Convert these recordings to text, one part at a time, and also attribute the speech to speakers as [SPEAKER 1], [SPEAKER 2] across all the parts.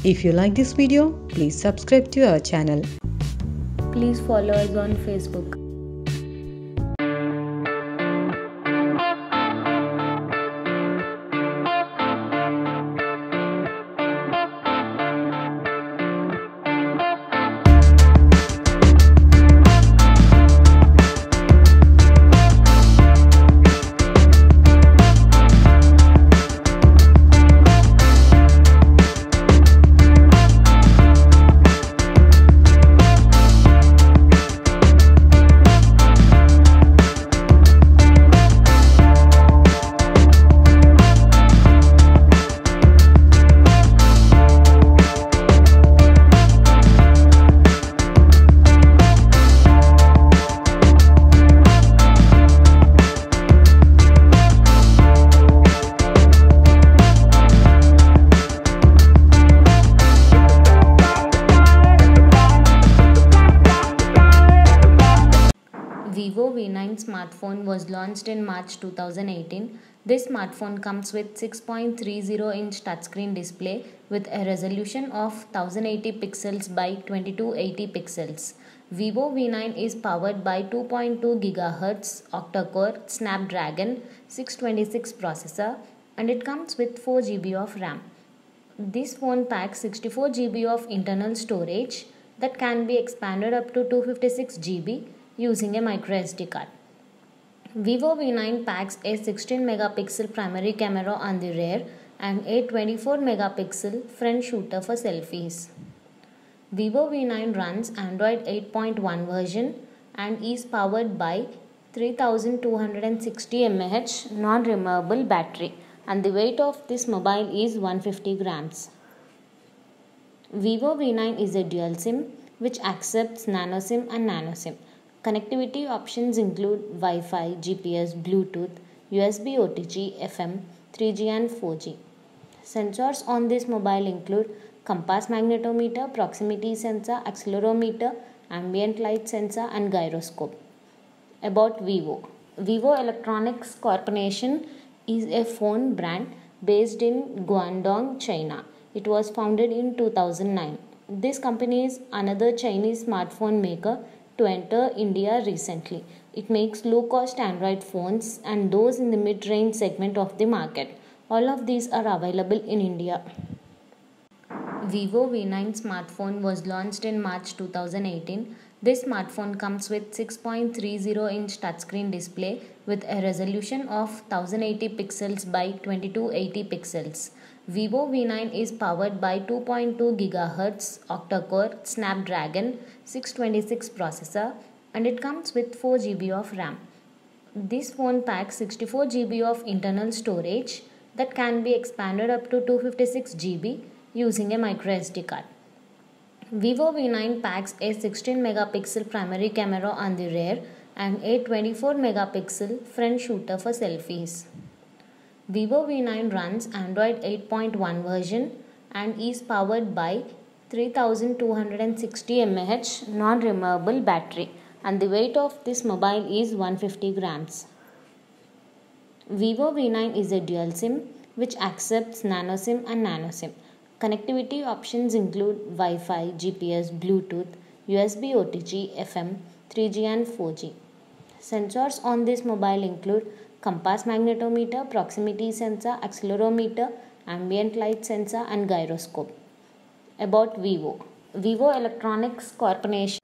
[SPEAKER 1] If you like this video, please subscribe to our channel.
[SPEAKER 2] Please follow us on Facebook. VIVO V9 smartphone was launched in March 2018. This smartphone comes with 6.30-inch touchscreen display with a resolution of 1080 pixels by 2280 pixels. VIVO V9 is powered by 2.2 GHz octa-core Snapdragon 626 processor and it comes with 4 GB of RAM. This phone packs 64 GB of internal storage that can be expanded up to 256 GB using a microSD card. VIVO V9 packs a 16 megapixel primary camera on the rear and a 24 megapixel front shooter for selfies. VIVO V9 runs Android 8.1 version and is powered by 3260 mAh non-removable battery and the weight of this mobile is 150 grams. VIVO V9 is a dual SIM which accepts nano SIM and nano SIM. Connectivity options include Wi-Fi, GPS, Bluetooth, USB OTG, FM, 3G and 4G. Sensors on this mobile include compass magnetometer, proximity sensor, accelerometer, ambient light sensor and gyroscope. About VIVO. VIVO Electronics Corporation is a phone brand based in Guangdong, China. It was founded in 2009. This company is another Chinese smartphone maker to enter India recently. It makes low-cost Android phones and those in the mid-range segment of the market. All of these are available in India. VIVO V9 smartphone was launched in March 2018. This smartphone comes with 6.30-inch touchscreen display with a resolution of 1080 pixels by 2280 pixels. VIVO V9 is powered by 2.2 GHz octa-core Snapdragon 626 processor and it comes with 4 GB of RAM. This phone packs 64 GB of internal storage that can be expanded up to 256 GB using a microSD card. VIVO V9 packs a 16 megapixel primary camera on the rear and a 24 megapixel front shooter for selfies. VIVO V9 runs Android 8.1 version and is powered by 3260 mAh non-removable battery and the weight of this mobile is 150 grams. VIVO V9 is a dual SIM which accepts nano SIM and nano SIM. Connectivity options include Wi-Fi, GPS, Bluetooth, USB OTG, FM, 3G and 4G. Sensors on this mobile include compass magnetometer, proximity sensor, accelerometer, ambient light sensor and gyroscope. About VIVO. VIVO Electronics Corporation.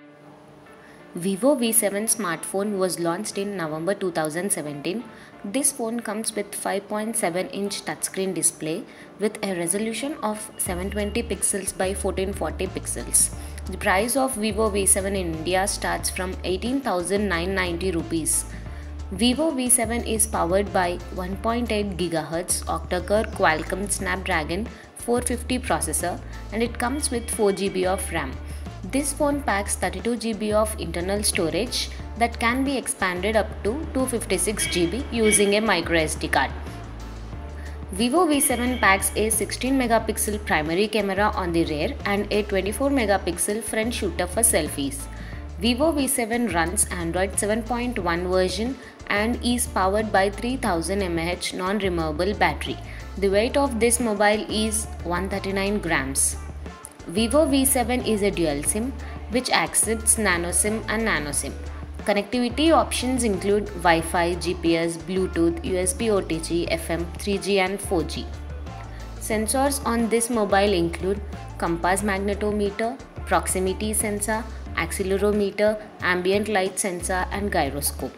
[SPEAKER 2] VIVO V7 smartphone was launched in November 2017. This phone comes with 5.7-inch touchscreen display with a resolution of 720 pixels by 1440 pixels. The price of VIVO V7 in India starts from 18,990 rupees. VIVO V7 is powered by 1.8 GHz octa-core Qualcomm Snapdragon 450 processor and it comes with 4 GB of RAM. This phone packs 32 GB of internal storage that can be expanded up to 256 GB using a microSD card. VIVO V7 packs a 16 megapixel primary camera on the rear and a 24 megapixel front shooter for selfies. VIVO V7 runs Android 7.1 version and is powered by 3000 mAh non-removable battery. The weight of this mobile is 139 grams. Vivo V7 is a dual SIM which accepts nano SIM and nano SIM. Connectivity options include Wi-Fi, GPS, Bluetooth, USB OTG, FM, 3G and 4G. Sensors on this mobile include compass magnetometer, proximity sensor, accelerometer, ambient light sensor and gyroscope.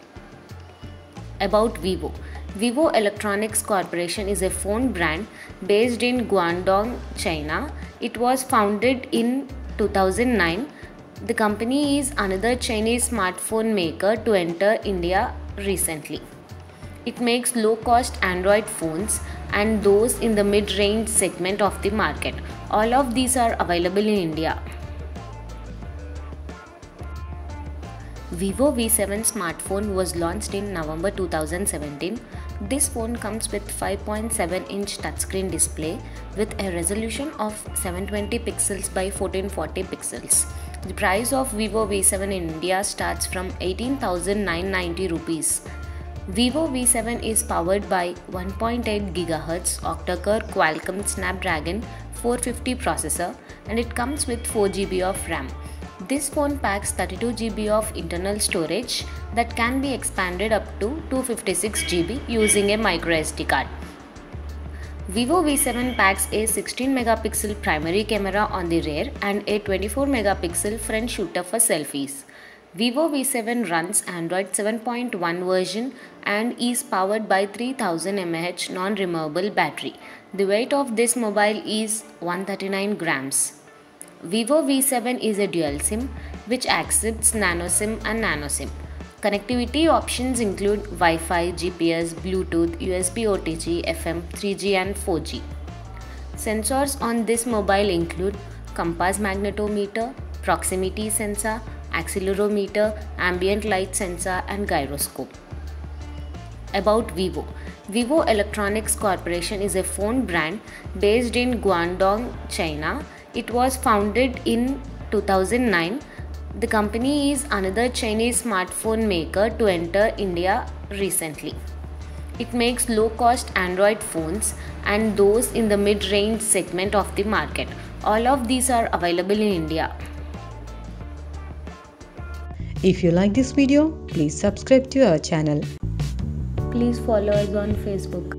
[SPEAKER 2] About Vivo. Vivo Electronics Corporation is a phone brand based in Guangdong, China. It was founded in 2009. The company is another Chinese smartphone maker to enter India recently. It makes low-cost Android phones and those in the mid-range segment of the market. All of these are available in India. Vivo V7 smartphone was launched in November 2017. This phone comes with 5.7-inch touchscreen display with a resolution of 720 pixels by 1440 pixels. The price of Vivo V7 in India starts from 18,990 rupees. Vivo V7 is powered by 1.8 GHz octa-core Qualcomm Snapdragon 450 processor and it comes with 4 GB of RAM. This phone packs 32 GB of internal storage that can be expanded up to 256 GB using a microSD card. Vivo V7 packs a 16 megapixel primary camera on the rear and a 24 megapixel front shooter for selfies. Vivo V7 runs Android 7.1 version and is powered by 3000 mAh non-removable battery. The weight of this mobile is 139 grams. Vivo V7 is a dual SIM which accepts nano SIM and nano SIM. Connectivity options include Wi-Fi, GPS, Bluetooth, USB OTG, FM, 3G and 4G. Sensors on this mobile include compass magnetometer, proximity sensor, accelerometer, ambient light sensor and gyroscope. About Vivo. Vivo Electronics Corporation is a phone brand based in Guangdong, China. It was founded in 2009. The company is another Chinese smartphone maker to enter India recently. It makes low-cost Android phones and those in the mid-range segment of the market. All of these are available in India.
[SPEAKER 1] If you like this video, please subscribe to our channel.
[SPEAKER 2] Please follow us on Facebook.